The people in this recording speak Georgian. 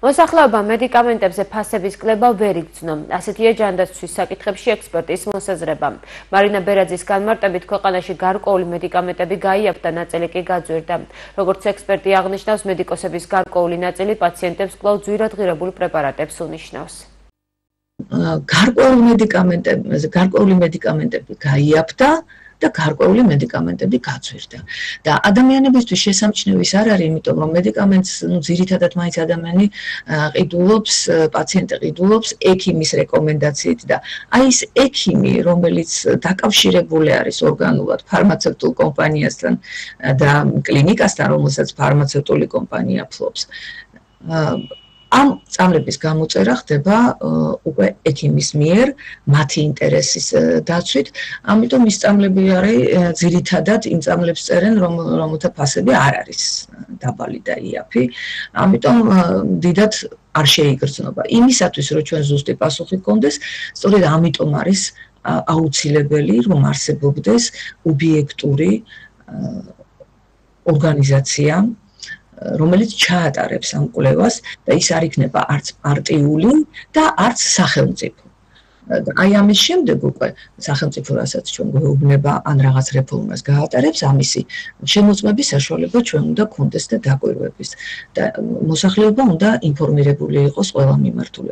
მოსახლეობა მედიკამენტებზე ფასების კლება ვერ იგრძნო. ასეთია ჯანდაცვის საკითხებში ექსპერტის მოსაზრება. მარინა ბერაძის განმარტებით ქვეყანაში გარკვეული მედიკამენტები გაიაფთა, ნაწილი კი გაძვირდა. როგორც ექსპერტი აღნიშნავს, მედიკოსების გარკვეული ნაწილი პაციენტებს კვლავ ძვირადღირებულ პრეპარატებს უნიშნავს. გარკვეული მედიკამენტები გაიაფთა და გარკვეული მედიკამენტები გაძვირდა. და ადამიანებისთვის შესამჩნევის არ არის, იმიტომ რომ მედიკამენტს ძირითადად მაინც ადამიანი ყიდულობს, პაციენტი ყიდულობს ექიმის რეკომენდაციით და აი ეს ექიმი, რომელიც დაკავშირებული არის ორგანულად ფარმაცევტულ კომპანიასთან და კლინიკასთან, რომელსაც ფარმაცევტული კომპანია ფლობს. ამ წამლების გამოწერა ხდება უკვე ექიმის მიერ, მათი ინტერესის დაცვით, ამიტომ ის წამლები არის ძირითადად იმ წამლებს წერენ, რომელთა ფასები არ არის დაბალი და იაფი, ამიტომ დიდად არ შეიგრძნობა. იმისათვის, რომ ჩვენ ზუსტი პასუხი გქონდეს, სწორედ ამიტომ არის აუცილებელი, რომ არსებობდეს ობიექტური ორგანიზაცია, რომელიც ჩაატარებს ამ კვლევას და ის არ იქნება არც პარტიული და არც სახელმწიფო. აი ამის შემდეგ უკვე სახელმწიფო რასაც ჩვენ გვეუბნება ან რაღაც რეფორმას გაატარებს, ამისი შემოწმების საშუალება ჩვენ უნდა გქონდეს და დაკვირვების და მოსახლეობა უნდა ინფორმირებული იყოს ყველა მიმართულებით.